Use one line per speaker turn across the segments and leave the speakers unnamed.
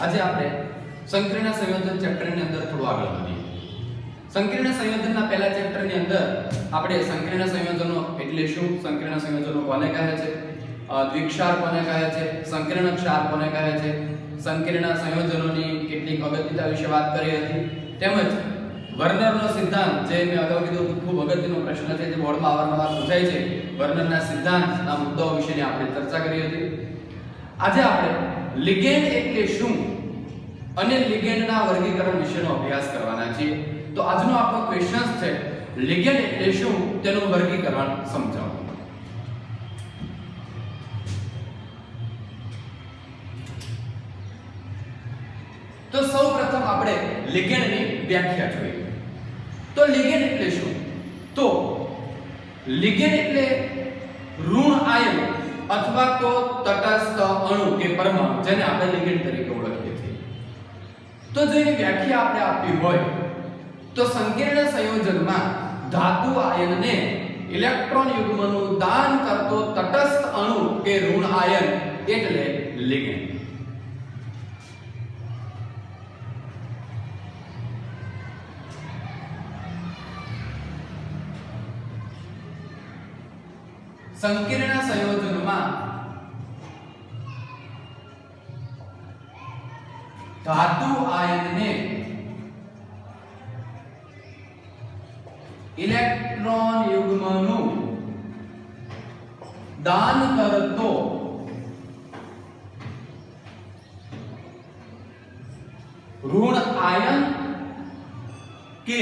આજે આપણે સંકીર્ણ સંયોજન ચેપ્ટરની અંદર થોડું આગળ વધીએ. સંકીર્ણ સંયોજનના પહેલા ચેપ્ટરની અંદર આપણે સંકીર્ણ સંયોજનો એટલે શું, સંકીર્ણ સંયોજનો કોને કહે છે, દ્વિક્ષાર કોને કહે છે, સંકીર્ણ ક્ષાર કોને કહે છે, સંકીર્ણ સંયોજનોની કેટલીક અગત્યતા વિશે વાત કરી હતી. તેમજ વર્નરનો સિદ્ધાંત, જે મેં અગાઉ કીધું ખૂબ અગત્યનો પ્રશ્ન છે, જે બોર્ડમાં અવારનવાર પૂછાય છે. વર્નરના સિદ્ધાંતના મુદ્દાઓ વિશેની આપણે ચર્ચા કરી હતી. આજે આપણે લિગેન્ડ એટલે શું અને લિગેન્ડના વર્ગીકરણ વિશેનો અભ્યાસ કરવાના છીએ. તો આજનો આપણો ક્વેશ્ચન છે લિગેન્ડ એટલે શું, તેનું વર્ગીકરણ સમજાવો. તો સૌપ્રથમ આપણે લિગેન્ડની વ્યાખ્યા જોઈએ. તો લિગેન્ડ એટલે શું? તો લિગેન્ડ એટલે ઋણ આયન અથવા તો તટસ્થ અણુ કે પરમાણુ, જેને આપણે લિગેન્ડ તરીકે ઓળખીએ છીએ. તો જો એની વ્યાખ્યા આપણે આપવી હોય તો સંકીર્ણ સંયોજનમાં ધાતુ આયનને ઇલેક્ટ્રોન યુગ્મનું દાન કરતો તટસ્થ અણુ કે ઋણ આયન એટલે લિગેન્ડ. સંકીર્ણ સંયોજનમાં ધાતુ આયનને ઇલેક્ટ્રોન યુગ્મનું દાન કરતો ઋણ આયન કે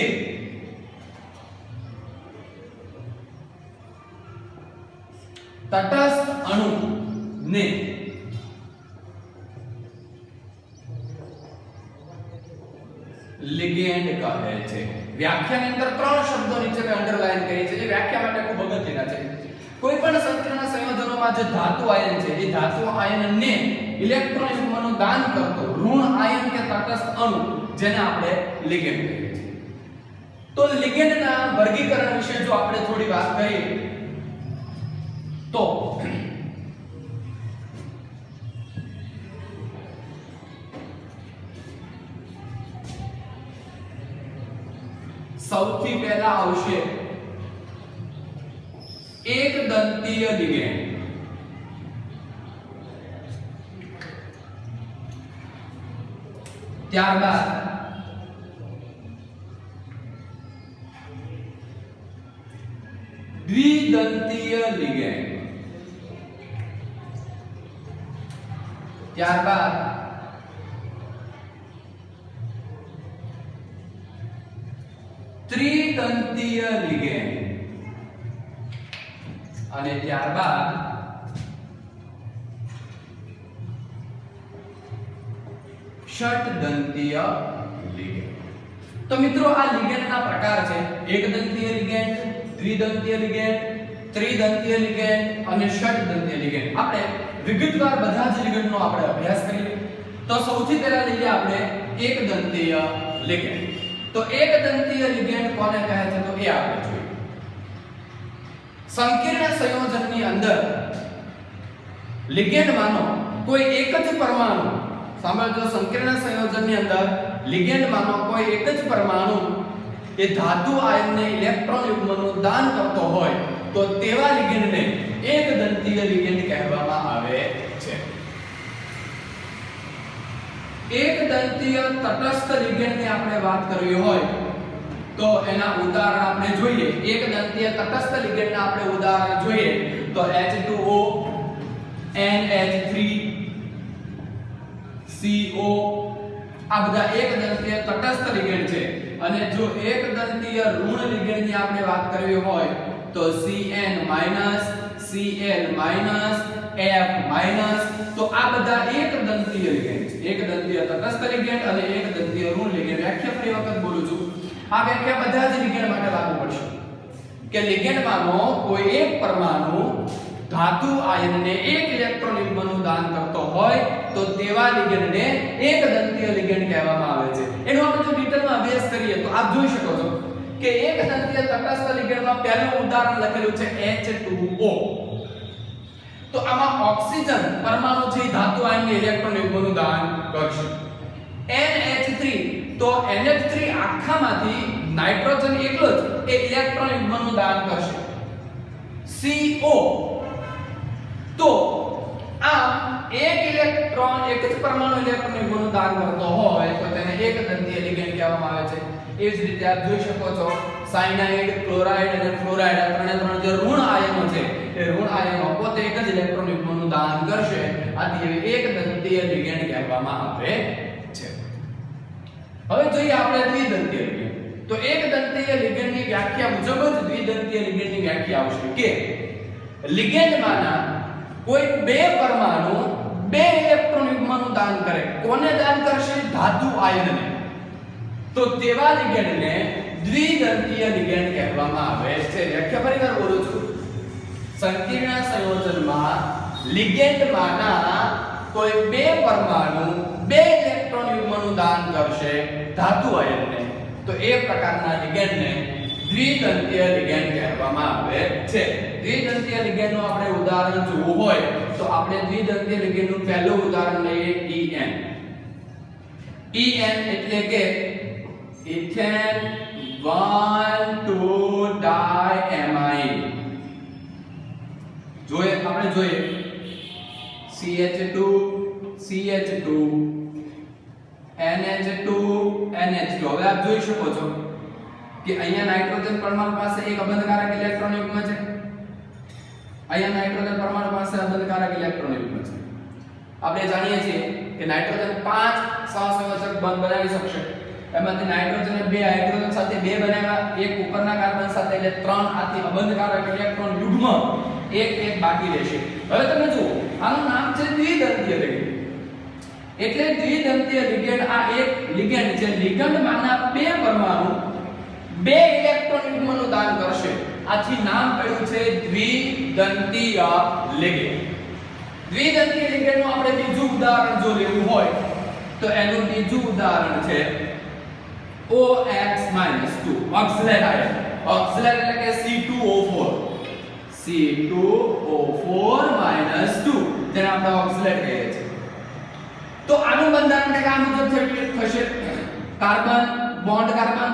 તટસ્થ અણુ ને લિગેન્ડ કહે છે. વ્યાખ્યાની અંદર ત્રણ શબ્દો નીચે મેં અંડરલાઈન કરી છે, જે વ્યાખ્યા માટે ખૂબ અગત્યના છે. કોઈ પણ સંકીર્ણ સંયોજનોમાં જે ધાતુ આયન છે, એ ધાતુ આયનને ઇલેક્ટ્રોન યુગ્મનું દાન કરતો ઋણ આયન કે તટસ્થ અણુ, જેને આપણે લિગેન્ડ કહીએ છીએ. તો લિગેન્ડના વર્ગીકરણ વિશે જો આપણે થોડી વાત કરીએ તો સૌથી પહેલા આવશે એક દંતીય લિગેન્ડ. ત્યારબાદ દ્વિદંતીય લિગેન્ડ. ત્યારબાદ ત્રિદંતીય લિગેન્ડ અને ત્યારબાદ ષટદંતીય લિગેન્ડ. તો મિત્રો આ લિગેન્ડના પ્રકાર છે: એકદંતીય લિગેન્ડ, દ્વિદંતીય લિગેન્ડ, ત્રિદંતીય લિગેન્ડ અને ષટદંતીય લિગેન્ડ. આપણે વિગતવાર બધા જ લિગેન્ડનો આપણે અભ્યાસ કરીએ. તો સૌથી પહેલા લઈએ આપણે એકદંતીય લિગેન્ડ. તો એકદંતીય લિગેન્ડ કોને કહે છે, તો એ આપણે જોઈએ. સંકીર્ણ સંયોજનની અંદર લિગેન્ડમાંનો કોઈ એક જ પરમાણુ, સાંભળજો, સંકીર્ણ સંયોજનની અંદર લિગેન્ડમાંનો કોઈ એક જ પરમાણુ એ ધાતુ આયનને ઇલેક્ટ્રોન યુગ્મનું દાન કરતો હોય તો તેવા લિગેન્ડને એકદંતીય લિગેન્ડ કહેવામાં આવે છે. એકદંતીય તટસ્થ લિગેન્ડની આપણે વાત કરવી હોય તો એના ઉદાહરણ આપણે જોઈએ. એકદંતીય તટસ્થ લીગેન્ડના આપણે ઉદાહરણ જોઈએ તો H2O, NH3, CO આ બધા એકદંતીય તટસ્થ લીગેન્ડ છે. અને જો એકદંતીય ઋણ લીગેન્ડની આપણે વાત કરવી હોય તો CN-, Cl-, F-, તો આ બધા એકદંતીય લીગેન્ડ છે. એકદંતીય તટસ્થ લીગેન્ડ અને એકદંતીય ઋણ લીગેન્ડ. વ્યાખ્યા ફરી વખત બોલું છું. આ વ્યાખ્યા બધા જ લિગેન્ડ માટે લાગુ પડશે કે લિગેન્ડમાંનો કોઈ એક પરમાણુ ધાતુ આયનને એક ઇલેક્ટ્રોન યુગ્મનું દાન કરતો હોય તો તેવા લિગેન્ડને એકદંતીય લિગેન્ડ કહેવામાં આવે છે. એનો આપણે જો ડિટેલમાં અભ્યાસ કરીએ તો આપ જોઈ શકો છો કે એકદંતીય તટસ્થ લિગેન્ડમાં પહેલું ઉદાહરણ લખેલું છે H2O. તો આમાં ઓક્સિજન પરમાણુ છે ધાતુ આયનને ઇલેક્ટ્રોન યુગ્મનું દાન કરશે. NH3 તો NH3 આખામાંથી નાઇટ્રોજન એકલો જ એ ઇલેક્ટ્રોન યુગ્મનું દાન કરશે. CO તો આ એક ઇલેક્ટ્રોન એક જ પરમાણુ ઇલેક્ટ્રોન યુગ્મનું દાન કરતો હોય તો તેને એક દંતીય લિગેન્ડ કહેવામાં આવે છે. એ જ રીતે આપ જોઈ શકો છો સાયનાઇડ, ક્લોરાઇડ અને ફ્લોરાઇડ આ ત્રણે જે ઋણ આયનો છે એ ઋણ આયનો પોતે એક જ ઇલેક્ટ્રોન યુગ્મનું દાન કરશે. આથી એક દંતીય લિગેન્ડ કહેવામાં આવે છે. હવે જોઈએ આપણે દ્વિદંતીય લિગેન્ડ. તો એક દંતીય લિગેન્ડની વ્યાખ્યા મુજબ જ દ્વિદંતીય લિગેન્ડની વ્યાખ્યા આવશે કે લિગેન્ડમાંના કોઈ બે પરમાણુ બે ઇલેક્ટ્રોન યુગ્મનું દાન કરે. કોને દાન કરશે? ધાતુ આયનને. તો તેવા લિગેન્ડને દ્વિદંતીય લિગેન્ડ કહેવામાં આવે છે. વ્યાખ્યા ફરીવાર બોલું છું. સંકીર્ણ સંયોજનમાં લિગેન્ડમાંના કોઈ બે પરમાણુ બે ઇલેક્ટ્રોન યુગ્મનું દાન કરશે ધાતુ આયનને. તો એ પ્રકારના લિગેન્ડને દ્વિદંતીય લિગેન્ડ કહેવામાં આવે છે. દ્વિદંતીય લિગેન્ડનું આપણે ઉદાહરણ જોવું હોય તો આપણે દ્વિદંતીય લિગેન્ડનું પહેલું ઉદાહરણ લઈએ EN. EN એટલે કે ઇથેન 1,2-diamine. આપણે જોઈએ CH2 CH2 NH2 NH2. હવે આપ જોઈ શકો છો કે અહીંયા નાઇટ્રોજન પરમાણુ પાસે એક અબંધકારક ઇલેક્ટ્રોન યુગ્મ છે. અહીંયા નાઇટ્રોજન પરમાણુ પાસે અબંધકારક ઇલેક્ટ્રોન યુગ્મ છે. આપણે જાણીએ છીએ કે નાઇટ્રોજન 5 સહસંયોજક બંધ બનાવી શકશે. એમાંથી નાઇટ્રોજને બે હાઇડ્રોજન સાથે બે બનાવ્યા, એક ઉપરના કાર્બન સાથે, એટલે 3 આથી અબંધકારક ઇલેક્ટ્રોન યુગ્મ એક બાકી રહેશે. હવે તમે જુઓ આનું નામ છે દ્વિદંતીય લિગેન્ડ. એટલે દ્વિદંતીય લિગેન્ડ આ એક લિગેન્ડ છે. લિગેન્ડમાંના બે પરમાણુ બે ઇલેક્ટ્રોન યુગ્મનું દાન કરશે. આથી નામ પડ્યું છે દ્વિદંતીય લિગેન્ડ. દ્વિદંતીય લિગેન્ડનું આપણે બીજું ઉદાહરણ જો લેવું હોય તો એનું બીજું ઉદાહરણ છે OX-2 ઓક્સિલેટ આયન. ઓક્સિલેટ એટલે કે C2O4. C2O4-2 જેને આપણે ઓક્સિલેટ કહીએ છીએ. તો આનું બંધારણ કંઈક આ મુજબ થશે. કાર્બન બોન્ડ કાર્બન,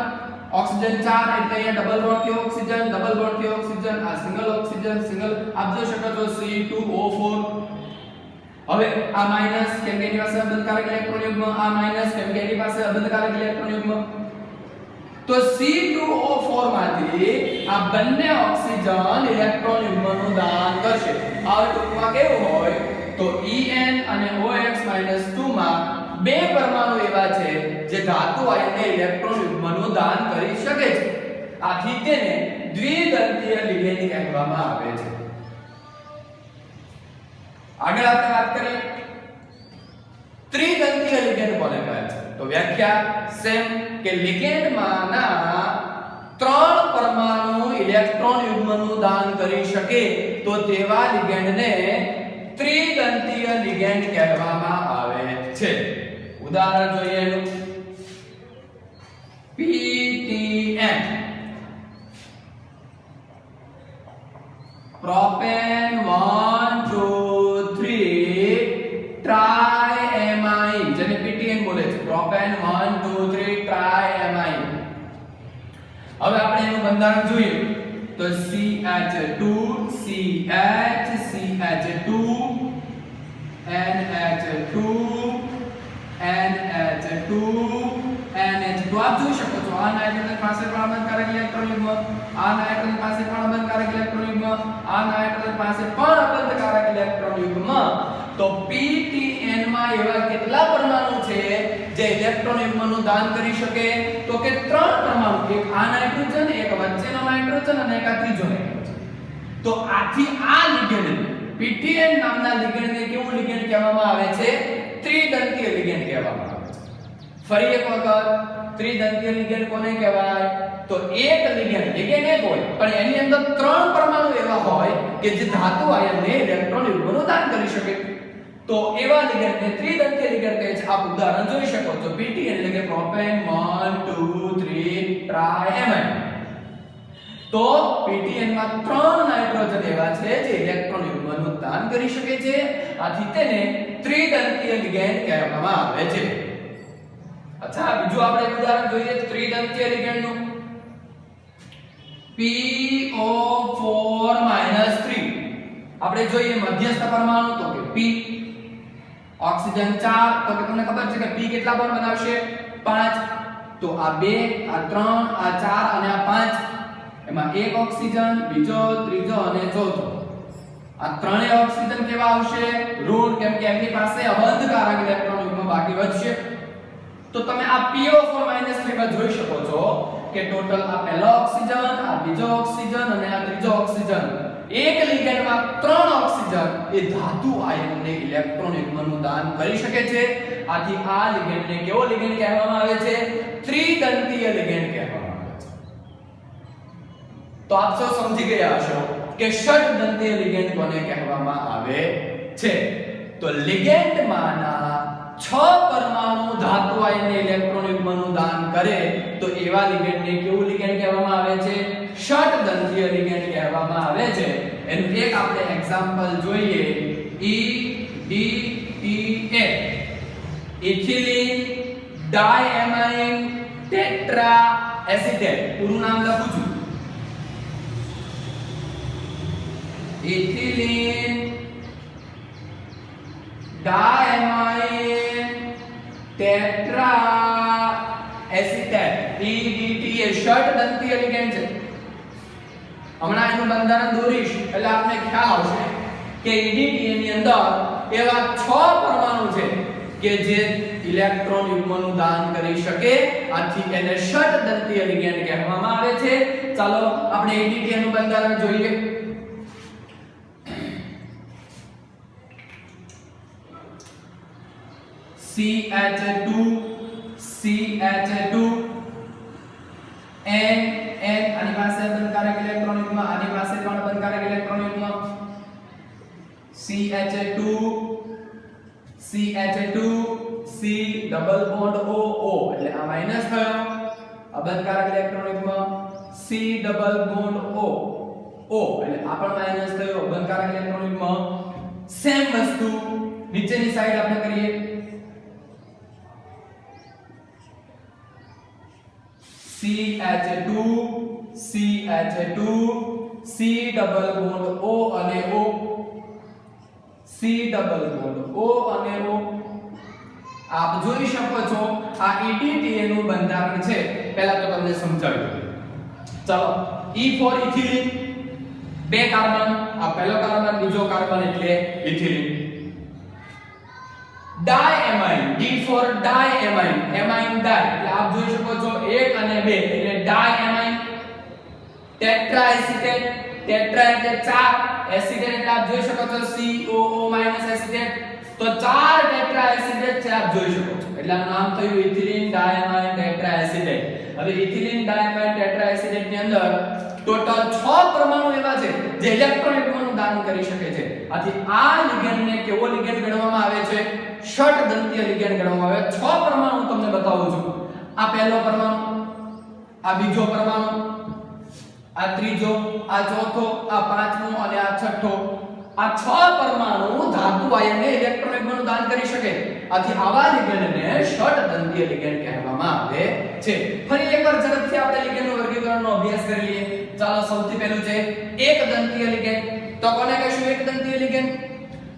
ઓક્સિજન 4 એટલે અહીંયા ડબલ બોન્ડ થી ઓક્સિજન, ડબલ બોન્ડ થી ઓક્સિજન, આ સિંગલ ઓક્સિજન સિંગલ. આપ જોઈ શકો છો C2O4. હવે આ માઈનસ કેમ કે એની પાસે અબંધકારક ઇલેક્ટ્રોન યુગ્મ, આ માઈનસ કેમ કે એની પાસે અબંધકારક ઇલેક્ટ્રોન યુગ્મ. તો C2O4 માંથી આ બંને ઓક્સિજન ઇલેક્ટ્રોન યુગ્મનું દાન કરશે. આ ટૂંકમાં કેવું હોય તો En અને OX-2 માં બે પરમાણુ એવા છે જે ધાતુ આયનને ઇલેક્ટ્રોન યુગ્મનું દાન કરી શકે છે. આથી તેને દ્વિદંતીય લિગેન્ડ કહેવામાં આવે છે. આગળ આપણે વાત કરીએ ત્રિદંતીય લિગેન્ડ કોને કહે છે. તો વ્યાખ્યા સેમ કે લિગેન્ડમાંના ત્રણ પરમાણુ ઇલેક્ટ્રોન યુગ્મનું દાન કરી શકે તો તેવા લિગેન્ડને ત્રિદંતીય લિગેન્ડ કહેવામાં આવે છે. ઉદાહરણ જોઈએ એનું PTN પ્રોપેન 1,2,3 ટ્રાયએમાઇન જેને PTN બોલે છે. પ્રોપેન 1,2,3 ટ્રાયએમાઇન. હવે આપણે એનું બંધારણ જોઈએ તો CH2 CH CH2 NH2 NH2 NH2. આપ જોઈ શકો છો આ નાઇટ્રોજન પાસે પણ અબંધકારક ઇલેક્ટ્રોન યુગ્મ, આ નાઇટ્રોજન પાસે પણ અબંધકારક ઇલેક્ટ્રોન યુગ્મ, આ નાઇટ્રોજન પાસે પણ અબંધકારક ઇલેક્ટ્રોન યુગ્મ. તો PTN માં એવા કેટલા પરમાણુ છે જે ઇલેક્ટ્રોન યુગ્મનું દાન કરી શકે? તો કે 3 પરમાણુ. એક આ નાઇટ્રોજન, એક વચ્ચેનો નાઇટ્રોજન અને એક આ ત્રીજો નાઇટ્રોજન. તો આથી આ લિગેન્ડ PTN નામના લિગેન્ડને કેવું લિગેન્ડ કહેવામાં આવે છે? ત્રિદંતીય લિગેન્ડ કહેવામાં આવે છે. ફરી એક વખત ત્રિદંતીય લિગેન્ડ કોને કહેવાય? તો એક લિગેન્ડ એક હોય પણ એની અંદર 3 પરમાણુ એવા હોય કે જે ધાતુ આયનને ઇલેક્ટ્રોન યુગ્મનું દાન કરી શકે. તો એવા લિગેન્ડને ત્રિદંતીય લિગેન્ડ કહે છે. આપ ઉદાહરણ જોઈ શકો છો PTN એટલે કે પ્રોપેન 1,2,3 ટ્રાયએમાઇન. તો PTN માં 3 નાઇટ્રોજન એવા છે જે ઇલેક્ટ્રોન યુગ્મનું દાન કરી શકે છે. આથી તેને ત્રિદંતીય લિગેન્ડ કહેવામાં આવે છે. અચ્છા બીજું આપણે એક ઉદાહરણ જોઈએ ત્રિદંતીય લિગેન્ડનું PO4 3 આપણે જોઈએ મધ્યસ્થ પરમાણુ તો કે P ઓક્સિજન 4 તો કે તમને ખબર છે કે P કેટલા બોન્ડ બનાવશે 5 તો આ 2 આ 3 આ 4 અને આ 5 એમાં એક ઓક્સિજન બીજો ત્રીજો અને ચોથો આ ત્રણેય ઓક્સિજન કેવા આવશે ઋણ કેમ કે એમની પાસે અબંધકારક ઇલેક્ટ્રોન યુગ્મ બાકી વધશે તો તમે આ PO4 3 માં જોઈ શકો છો કે ટોટલ આ પહેલો ઓક્સિજન આ બીજો ઓક્સિજન અને આ ત્રીજો ઓક્સિજન એક લિગેન્ડમાં 3 ઓક્સિજન એ ધાતુ આયનને ઇલેક્ટ્રોન યુગ્મનું દાન કરી શકે છે આથી આ લિગેન્ડને કેવો લિગેન્ડ કહેવામાં આવે છે ત્રિદંતીય લિગેન્ડ કહેવામાં આવે છે તો આપ સૌ સમજી ગયા હશો કે ષટદંતીય લિગેન્ડ કોને કહેવામાં આવે છે તો લિગેન્ડમાંના 6 પરમાણુ ધાતુ આયનને ઇલેક્ટ્રોન યુગ્મનું દાન કરે તો એવા લિગેન્ડને કેવું લિગેન્ડ કહેવામાં આવે છે ષટદંતીય લિગેન્ડ કહેવામાં આવે છે એનું એક આપણે એક્ઝામ્પલ જોઈએ EDTA ethylene diamine tetra acetate પૂરું નામ લખું છું ethylene diamine tetra acetate EDTA ષટદંતીય લિગેન્ડ છે હમણાં એનું બંધારણ દોરીશ એટલે આપને ખ્યાલ આવશે કે EDTA ની અંદર એવા 6 પરમાણુ છે કે જે ઇલેક્ટ્રોન યુગ્મનું દાન કરી શકે આથી એને ષટદંતીય લિગેન્ડ કહેવામાં આવે છે ચાલો આપણે EDTA નું બંધારણ જોઈએ CH2 N આની પાસે બંધકારક ઇલેક્ટ્રોન યુગ્મ આની પાસે પણ બંધકારક ઇલેક્ટ્રોન યુગ્મ CH2 C double bond OO એટલે આ માઈનસ થયો આ બંધકારક ઇલેક્ટ્રોન યુગ્મ C ડબલ બોન્ડ O એટલે આ પણ માઈનસ થયો બંધકારક ઇલેક્ટ્રોન યુગ્મ સેમ વસ્તુ નીચેની સાઈડ આપણે કરીએ CH2 C double bond O અને O C double bond O અને O આપ જોઈ શકો છો આ EDTA નું બંધારણ છે પહેલા તો તમને સમજાવ્યું ચાલો E ફોર ઇથિલિન બે કાર્બન આ પહેલો કાર્બન બીજો કાર્બન એટલે ઇથિલિન ડાયએમાઇન D ફોર ડાયએમાઇન એમાઇન ડાય એટલે આપ જોઈ શકો છો 1 અને 2 એટલે ડાયએમાઇન ટેટ્રા એસિટેટ ટેટ્રા એટલે 4 એસિટેટ એટલે આપ જોઈ શકો છો COO એસિટેટ તો 4 ટેટ્રા એસિટેટ છે આપ જોઈ શકો છો એટલે આનું નામ થયું ઇથિલિન ડાયએમાઇન ટેટ્રા એસિટેટ હવે ઇથિલિન ડાયએમાઇન ટેટ્રા એસિટેટ ની અંદર ટોટલ 6 પરમાણુ એવા છે જે ઇલેક્ટ્રોન યુગ્મનું દાન કરી શકે છે આથી આ લિગેન્ડને કેવો લિગેન્ડ ગણવામાં આવે છે ષટદંતીય લિગેન્ડ ગણવામાં આવે 6 પરમાણુ તમને બતાવું છું આ પહેલો પરમાણુ આ બીજો પરમાણુ આ ત્રીજો આ ચોથો આ પાંચમો અને આ છઠ્ઠો આ 6 પરમાણુ ધાતુ આયનને ઇલેક્ટ્રોન યુગ્મનું દાન કરી શકે આથી આવા લિગેન્ડને ષટદંતીય લિગેન્ડ કહેવામાં આવે છે ફરી એકવાર ઝડપથી આપણે લિગેન્ડનું વર્ગીકરણનો અભ્યાસ કરી લઈએ ચાલો સૌથી પહેલું છે એકદંતીય લિગેન્ડ તો કોને કહીશું એકદંતીય લિગેન્ડ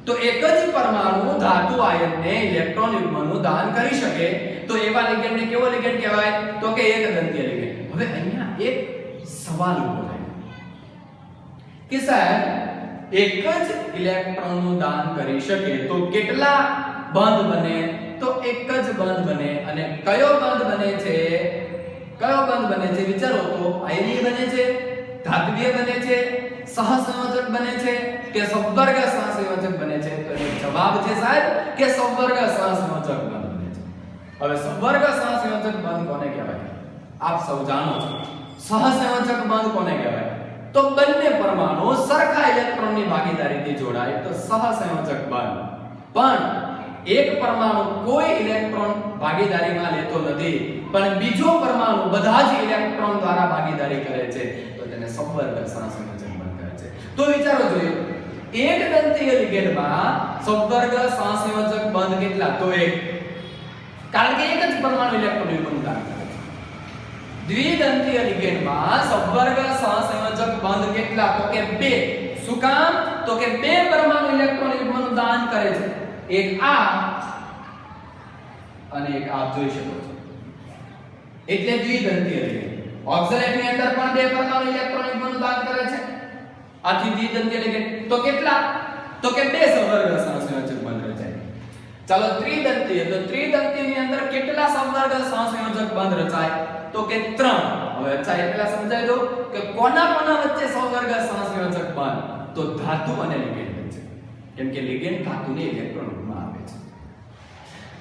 તો એક જ પરમાણુ ધાતુ આયનને ઇલેક્ટ્રોન યુગ્મનું દાન કરી શકે તો એવા લિગેન્ડને કેવો લિગેન્ડ કહેવાય તો કે એકદંતીય લિગેન્ડ હવે અહીંયા એક સવાલ ઊભો થાય કે સાહેબ એક જ ઇલેક્ટ્રોનનું દાન કરી શકે તો કેટલા બંધ બને તો એક જ બંધ બને અને કયો બંધ બને છે વિચારો તો આયનીય બને છે ધાત્વીય બને છે સહસંયોજક બને છે કે સબવર્ગ સહસંયોજક બને છે તો એનો જવાબ છે સાહેબ કે સબવર્ગ સહસંયોજક બંધ બને છે હવે સબવર્ગ સહસંયોજક બંધ કોને કહેવાય આપ સૌ જાણો છો સહસંયોજક બંધ કોને કહેવાય તો બંને પરમાણુ સરખા ઇલેક્ટ્રોનની ભાગીદારીથી જોડાય તો સહસંયોજક બંધ પણ એક પરમાણુ કોઈ ઇલેક્ટ્રોન ભાગીદારીમાં લેતો નથી પણ બીજો પરમાણુ બધા જ ઇલેક્ટ્રોન દ્વારા ભાગીદારી કરે છે તો તેને સબવર્ગ સહસંયોજક બંધ કહે છે તો વિચારો જોઈએ એકદંતીય લિગેન્ડમાં સબવર્ગ સહસંયોજક બંધ કેટલા તો એક કારણ કે એક જ પરમાણુ ઇલેક્ટ્રોન યુગ્મનું દાન કરે છે. દ્વિદંતીય લિગેન્ડમાં સંવર્ગ સહસંયોજક બંધ કેટલા? તો કે 2. શું કામ? તો કે 2 પરમાણુ ઇલેક્ટ્રોન યુગ્મનું દાન કરે છે. એક આ અને એક આપ જોઈ શકો છો, એટલે દ્વિદંતીય લિગેન્ડ. ઓક્ઝેલેટ ની અંદર પણ 2 પરમાણુ ઇલેક્ટ્રોન યુગ્મનું દાન કરે છે. આથી દ્વિદંતીય લિગેન્ડ. તો કેટલા? તો કે 2 સંવર્ગ સહસંયોજક બંધ રચાય. ચાલો ત્રિદંતીય. તો ત્રિદંતીય ની અંદર કેટલા સંવર્ગ સહસંયોજક બંધ રચાય? તો કે 3. હવે અચ્છા એ પહેલા સમજાઈ દો કે કોના વચ્ચે સંવર્ગ સહસંયોજક બંધ? તો ધાતુ અને લિગેન્ડ વચ્ચે. કેમ કે લિગેન્ડ ધાતુને ઇલેક્ટ્રોન રૂપમાં આપે છે.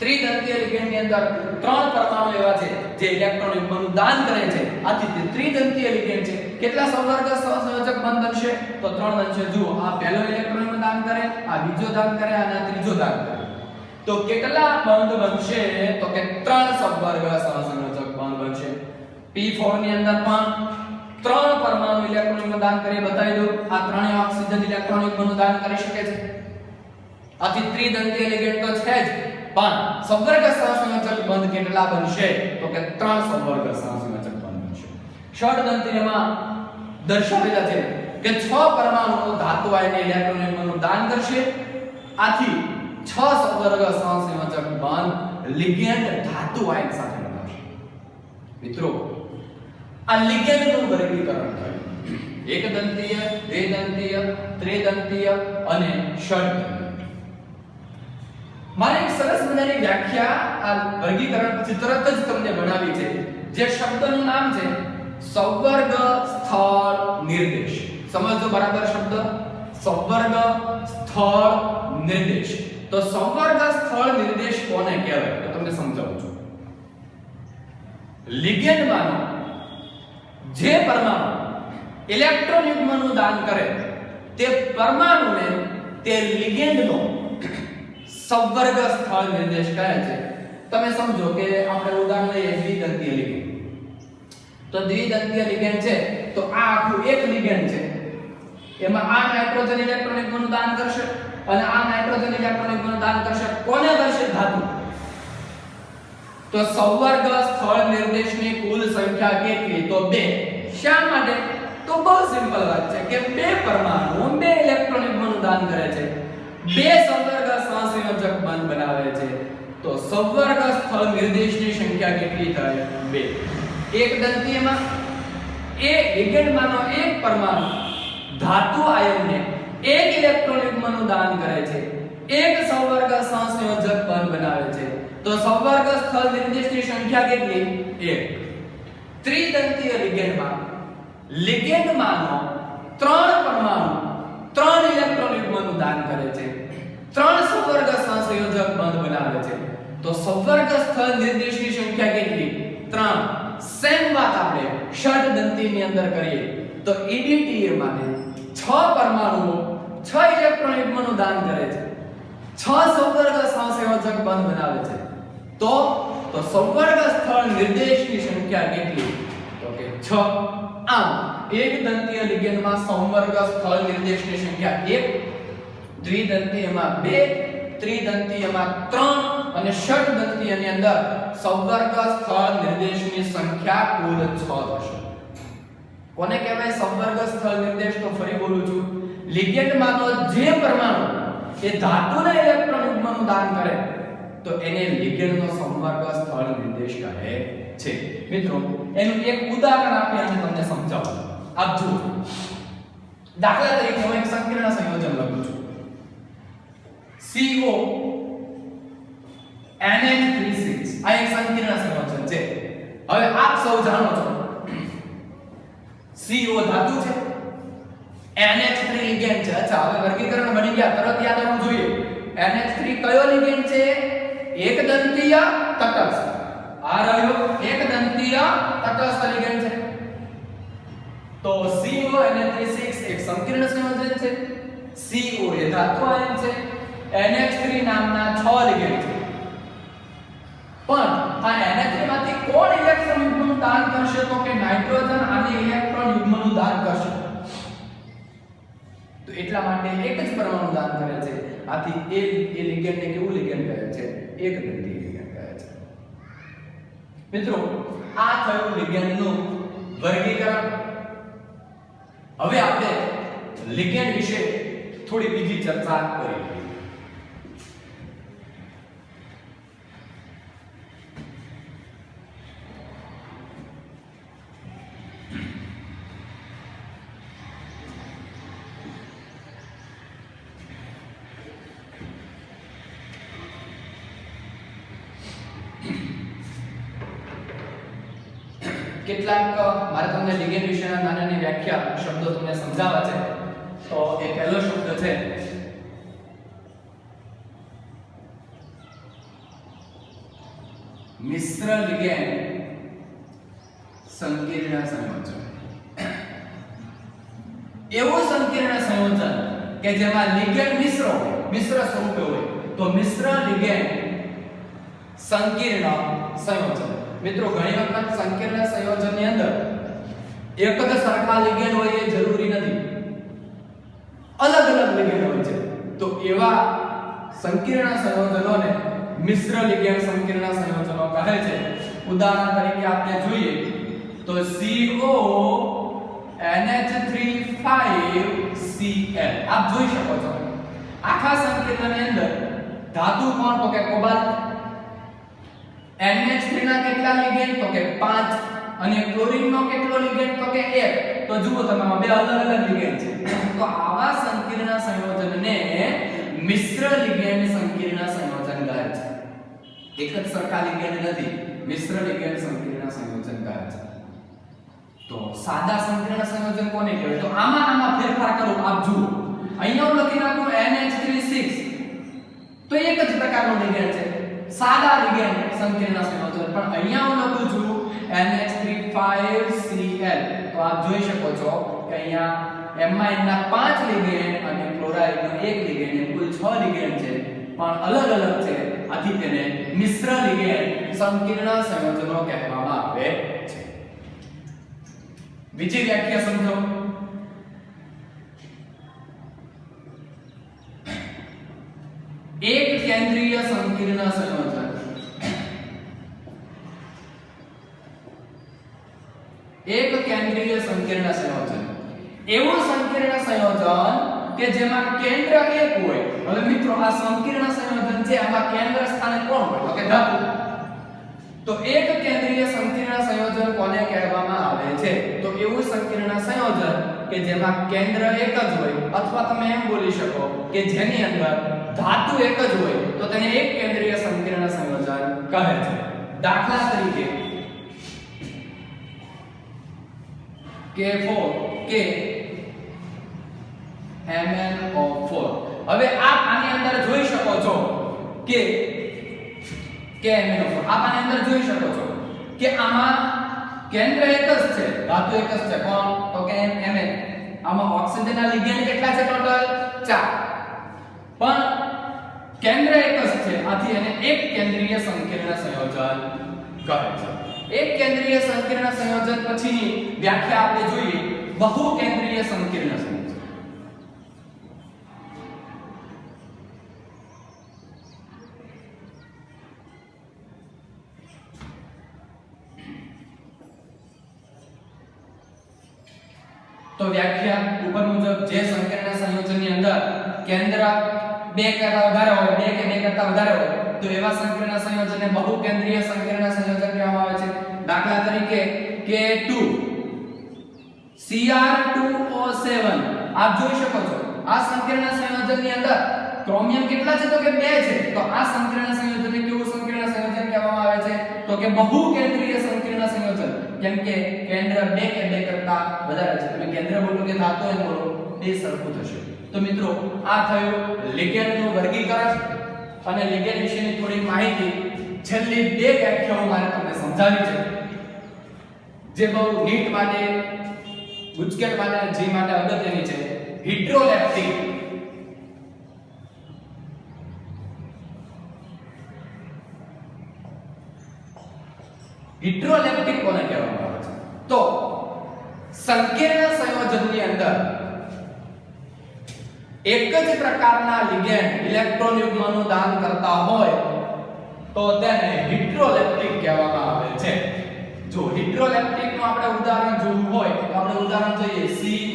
ત્રિદંતીય લિગેન્ડ ની અંદર 3 પરમાણુ એવા છે જે ઇલેક્ટ્રોન યુગ્મનું દાન કરે છે. આથી તે ત્રિદંતીય લિગેન્ડ છે. કેટલા સંવર્ગ સહસંયોજક બંધ બનશે? તો 3 બનશે. જુઓ, આ પહેલો ઇલેક્ટ્રોન યુગ્મ દાન કરે, આ બીજો દાન કરે અને આ ત્રીજો દાન કરે. તો કેટલા બંધ બનશે? તો કે 3 સંવર્ગ સહસંયોજક બંધ બનશે. P4 ની અંદર પણ 3 પરમાણુ ઇલેક્ટ્રોન યુગ્મ દાન કરી બતાવી દો. આ ત્રણેય ઓક્સિજન ઇલેક્ટ્રોન યુગ્મનું દાન કરી શકે છે. આથી ત્રિદંતીય લિગેન્ડ તો છે જ, પણ સંવર્ગ સહસંયોજક બંધ કેટલા બનશે? તો કે 3 સંવર્ગ સહસંયોજક બંધ બનશે. ષડદંતીયમાં દર્શાવેલા છે કે 6 પરમાણુઓ ધાતુ આયન ઇલેક્ટ્રોન યુગ્મનું દાન કરશે. આથી 6 સંવર્ગ સહસંયોજક બંધ લિગેન્ડ ધાતુ આયન સાથે બનાવશે. મિત્રો, આ લિગેન્ડનું વર્ગીકરણ થયું એકદંતીય, દ્વિદંતીય, ત્રિદંતીય અને ષડદંતીય. મારે એક સરસ મજાની વ્યાખ્યા આ વર્ગીકરણ પછી તરત જ તમને બનાવી છે, જે શબ્દનું નામ છે સંવર્ગ સ્થળ નિર્દેશ. સમજો બરાબર શબ્દ સંવર્ગ સ્થળ નિર્દેશ. તો સંવર્ગ સ્થળ નિર્દેશ કોને કહેવાય? તો તમને સમજાવું છું. લિગેન્ડમાંનો જે પરમાણુ ઇલેક્ટ્રોન યુગ્મનું દાન કરે તે પરમાણુને તે લિગેન્ડનો સંવર્ગ સ્થળ નિર્દેશ કહે છે. તમે સમજો કે આપણે ઉદાહરણ લઈએ દ્વિદંતીય લિગેન્ડ. તો દ્વિદંતીય લિગેન્ડ છે તો આ આખું એક લિગેન્ડ છે. એમાં આ નાઇટ્રોજન ઇલેક્ટ્રોન યુગ્મનું દાન કરશે અને આ નાઇટ્રોજન ઇલેક્ટ્રોન યુગ્મનું દાન કરશે. કોને કરશે? ધાતુ. તો સંવર્ગ સ્થળ નિર્દેશની કુલ સંખ્યા કેટલી? તો 2. શા માટે? તો બહુ સિમ્પલ વાત છે કે 2 પરમાણુ 2 ઇલેક્ટ્રોન યુગ્મનું દાન કરે છે, 2 સંવર્ગ સહસંયોજક બંધ બનાવે છે. તો સંવર્ગ સ્થળ નિર્દેશની સંખ્યા કેટલી થાય? 2. એકદંતીયમાં એક લિગેન્ડમાંનો એક પરમાણુ ધાતુ આયનને 1 ઇલેક્ટ્રોન યુગ્મનું દાન કરે છે, 1 સંવર્ગ સહસંયોજક બંધ બનાવે છે. તો સંવર્ગ સ્થળ નિર્દેશની સંખ્યા કેટલી? 1. ત્રિદંતીય લિગેન્ડમાંનો 3 પરમાણુ 3 ઇલેક્ટ્રોન યુગ્મનું દાન કરે છે, 3 સંવર્ગ સહસંયોજક બંધ બનાવે છે. તો સંવર્ગ સ્થળ નિર્દેશની સંખ્યા કેટલી? 3. સેમ વાત આપણે ષડદંતીની અંદર કરીએ તો EDTA માટે 6 પરમાણુઓ 6 ઇલેક્ટ્રોન યુગ્મનું દાન કરે છે, 6 સંવર્ગ સહસંયોજક બંધ બનાવે છે. તો સંવર્ગ સ્થળ નિર્દેશની સંખ્યા કેટલી? તો કે 6. આમ એકદંતીય લિગેન્ડમાં સંવર્ગ સ્થળ નિર્દેશની સંખ્યા 1, દ્વિદંતીયમાં 2, ત્રિદંતીયમાં 3 અને ષડદંતીયની અંદર સંવર્ગ સ્થળ નિર્દેશની સંખ્યા કુલ 6 થશે. કોને કહેવાય સંવર્ગ સ્થળ નિર્દેશ? તો ફરી બોલું છું, લિગેન્ડમાંનો જે પરમાણુ એ ધાતુના ઇલેક્ટ્રોન યુગ્મનું દાન કરે તો એને લિગેન્ડનો સંવર્ગ સ્થળ નિર્દેશ કહે છે. મિત્રો, એનું એક ઉદાહરણ આપી અને તમને સમજાવું. આપ જુઓ, દાખલા તરીકે હું એક સંકીર્ણ સંયોજન લખું છું, CO NH36. આ એક સંકીર્ણ સંયોજન છે. હવે આપ સૌ જાણો છો CO ધાતુ છે, NH3 લિગેન્ડ છે. અચ્છા, હવે વર્ગીકરણ બની ગયા, તરત યાદ આવવું જોઈએ. NH3 કયો લિગેન્ડ છે? એકદંતીય તટસ્થ. આ રહ્યો એકદંતીય તટસ્થ લિગેન્ડ છે. તો CO NH36 એક સંકીર્ણ સંયોજન છે. CO એ ધાતુ આયન છે. NH3 નામના 6 લિગેન્ડ છે. પણ આ NH3 માંથી કોણ ઇલેક્ટ્રોન યુગ્મનું દાન કરશે? તો કે નાઇટ્રોજન આને ઇલેક્ટ્રોન યુગ્મનું દાન કરશે. તો એટલા માટે એક જ પરમાણુ દાન કરે છે. આથી એ લિગેન્ડને કેવું લિગેન્ડ કહે છે? એકદંતીય લિગેન્ડ કહે છે. મિત્રો આ થયું લિગેન્ડનું વર્ગીકરણ. હવે આપણે લિગેન્ડ વિશે થોડી બીજી ચર્ચા કરીએ. કેટલાક મારે તમને લિગેન્ડ વિશેના નાની વ્યાખ્યા શબ્દો તમને સમજાવવા છે. તો એ પહેલો શબ્દ છે મિશ્ર લિગેન્ડ સંકીર્ણ સંયોજન. એવું સંકીર્ણ સંયોજન કે જેમાં લિગેન્ડ મિશ્ર સ્વરૂપે હોય તો મિશ્ર લિગેન્ડ સંકીર્ણ સંયોજન. મિત્રો ઘણી વખત સંકીર્ણ સંયોજનની અંદર એક જ સરખા લિગેન્ડ હોય એ જરૂરી નથી, અલગ અલગ લિગેન્ડ હોય છે. તો એવા સંકીર્ણ સંયોજનોને મિશ્ર લિગેન્ડ સંકીર્ણ સંયોજનો કહે છે. ઉદાહરણ તરીકે આપણે જોઈએ તો CO NH3 5Cl આપ જોઈ શકો છો. આખા સંકીર્ણની અંદર ધાતુ કોણ તો કે કોબાલ્ટ. NH3 ના કેટલા લિગેન્ડ તો કે 5 અને ક્લોરીન નો કેટલો લિગેન્ડ તો કે 1. તો જુઓ તમે બે અલગ અલગ લિગેન્ડ છે. તો આવા સંકીર્ણ સંયોજનને મિશ્ર લિગેન્ડ સંકીર્ણ સંયોજન કહે છે. એક જ સરખા લિગેન્ડ નથી, મિશ્ર લિગેન્ડ સંકીર્ણ સંયોજન કહે છે. તો સાદા સંકીર્ણ સંયોજન કોને કહેવાય? તો આમાં ફેરફાર કરો. આપ જુઓ અહીંયા હું લખી નાખું NH3 6 તો એક જ પ્રકારનો લિગેન્ડ છે, સાદા લિગેન્ડ સંકીર્ણ સંયોજન. પણ અહીંયા હું લખું છું NH3 5Cl. તો આપ જોઈ શકો છો કે અહીંયા એમાઇન ના 5 લિગેન્ડ અને ક્લોરાઇડ નો 1 લિગેન્ડ એમ કુલ 6 લિગેન્ડ છે, પણ અલગ અલગ છે. આથી તેને મિશ્ર લિગેન્ડ સંકીર્ણ સંયોજનો કહેવામાં આવે છે. બીજી વ્યાખ્યા સમજો. એક કેન્દ્રીય સંકીર્ણ સંયોજન. એક કેન્દ્રીય સંકીર્ણ સંયોજન એવું સંકીર્ણ સંયોજન કે જેમાં કેન્દ્ર એક હોય. હવે મિત્રો આ સંકીર્ણ સંયોજન છે, આમાં કેન્દ્ર સ્થાને કોણ હોય તો કે ધાતુ. તો એક કેન્દ્રીય સંકીર્ણ સંયોજન કોને કહેવામાં આવે છે? તો એવું સંકીર્ણ સંયોજન કે જેમાં કેન્દ્ર એક જ હોય, અથવા તમે એમ બોલી શકો કે જેની અંદર ધાતુ એક જ હોય તો તેને એક કેન્દ્રીય સંકીર્ણ સંયોજન કહે છે. દાખલા તરીકે K4 MnO4. હવે આપ આની અંદર જોઈ શકો છો કે MnO4 આપ આની અંદર જોઈ શકો છો કે આમાં કેન્દ્ર એક જ છે, ધાતુ એક જ છે. કોણ તો કે Mn. આમાં ઓક્સિજનના લિગેન્ડ કેટલા છે? ટોટલ 4. પણ કેન્દ્ર એક જ છે, આથી એને એક કેન્દ્રીય સંકીર્ણ સંયોજન કહે છે. એક કેન્દ્રીય સંકીર્ણ સંયોજન પછીની વ્યાખ્યા આપણે જોઈએ બહુ કેન્દ્રીય સંકીર્ણ સંયોજન. તો વ્યાખ્યા ઉપર મુજબ જે સંકીર્ણ સંયોજનની અંદર કેન્દ્ર 2 કરતા વધારે હોય, 2 કે 2 કરતા વધારે હોય તો એવા સંકીર્ણ સંયોજનને બહુ કેન્દ્રીય સંકીર્ણ સંયોજન કહેવામાં આવે છે. દાખલા તરીકે K2 Cr2O7 આપ જોઈ શકો છો. આ સંકીર્ણ સંયોજનની અંદર ક્રોમિયમ કેટલા છે? તો કે 2 છે. તો આ સંકીર્ણ સંયોજનને કેવું સંકીર્ણ સંયોજન કહેવામાં આવે છે? તો કે બહુ કેન્દ્રીય સંકીર્ણ સંયોજન. કેમ કે કેન્દ્ર 2 કે 2 કરતા વધારે છે. તમે કેન્દ્ર બોલો કે ધાતુ એમ બોલો, બે સરખું થશે. તો મિત્રો આ થયું લિગેન્ડનું વર્ગીકરણ અને લિગેન્ડ વિશેની થોડી માહિતી. છેલ્લી 2 વ્યાખ્યાઓ મારે તમને સમજાવી છે જે બહુ નીટ માટે, ગુજકેટ માટે અને જી માટે અગત્યની છે. હાઇડ્રોલેપ્ટિક કોને કહેવામાં આવે છે? તો સંકીર્ણ સંયોજનની અંદર એક જ પ્રકારના લિગેન્ડ ઇલેક્ટ્રોન યુગ્મનું દાન કરતા હોય તો તેને હિટ્રોલેપ્ટિક કહેવામાં આવે છે. જો હિટ્રોલેપ્ટિક નું આપણે ઉદાહરણ જોવું હોય તો આપણે ઉદાહરણ જોઈએ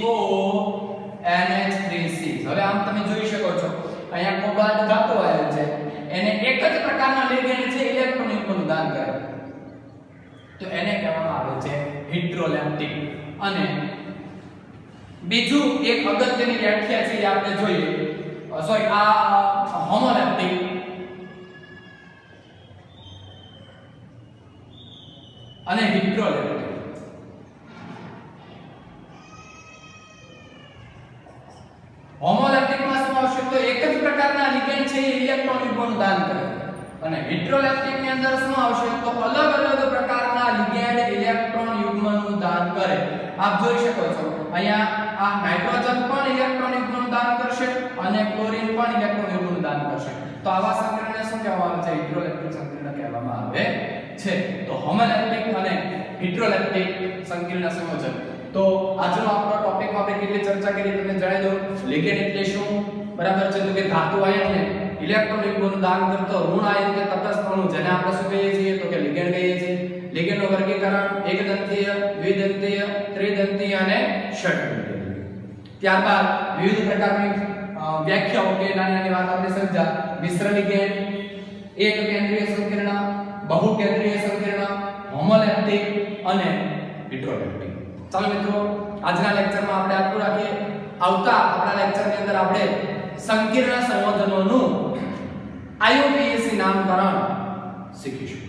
CONH3C. હવે આમ તમે જોઈ શકો છો અહીંયા કોબાલ્ટ ધાતુ આયન છે, એને એક જ પ્રકારના લિગેન્ડ છે ઇલેક્ટ્રોન યુગ્મનું દાન કરે તો એને કહેવામાં આવે છે હિટ્રોલેપ્ટિક. અને બીજું એક અગત્યની વ્યાખ્યા છે એ આપણે જોઈએ હોમોલેપ્ટિક. અને હિટ્રોલેપ્ટિક. હોમોલેપ્ટિક માં શું આવશે તો એક જ પ્રકારના લિગેન્ડ છે એ ઇલેક્ટ્રોન યુગ્મનું દાન કરે. અને હિટ્રોલેપ્ટિક ની અંદર શું આવશે તો અલગ અલગ પ્રકારના લિગેન્ડ ઇલેક્ટ્રોન યુગ્મનું દાન કરે. આપ જોઈ શકો છો અહીંયા આ નાઇટ્રોજન પણ ઇલેક્ટ્રોન યુગ્મનું દાન કરશે અને ક્લોરીન પણ ઇલેક્ટ્રોન યુગ્મનું દાન કરશે. તો આવા સંકરણને શું કહેવામાં આવે છે? હિટ્રોલેપ્ટિક સંકરણ કહેવામાં આવે છે. તો હોમોલેપ્ટિક અને હિટ્રોલેપ્ટિક સંકીર્ણ સંયોજન. તો આજનો આપણો ટોપિકમાં આપણે કેટલી ચર્ચા કરી તમને જણાવી દઉં. લિગેન્ડ એટલે શું? બરાબર છે. તો કે ધાતુ આયનને ઇલેક્ટ્રોન યુગ્મનું દાન કરતો ઋણ આયન કે તટસ્થ અણુ જેને આપણે શું કહીએ છીએ તો કે લિગેન્ડ કહીએ છીએ. લિગેન્ડનું વર્ગીકરણ એકદંતીય, દ્વિદંતીય, ત્રિદંતીય અને ષડદંતીય. ત્યારબાદ વિવિધ પ્રકારની વ્યાખ્યાઓ કે નાની નાની વાત આપણે સમજ્યા. મિશ્ર લિગેન્ડ, એક કેન્દ્રીય સંકીર્ણ, બહુ કેન્દ્રીય સંકીર્ણ, હોમોલેપ્ટિક અને હિટ્રોલેપ્ટિક. ચાલો મિત્રો આજના લેક્ચરમાં આપણે આટલું રાખીએ. આવતા આપણા લેક્ચરની અંદર આપણે સંકીર્ણ સંયોજનોનું IUPAC નામકરણ શીખીશું.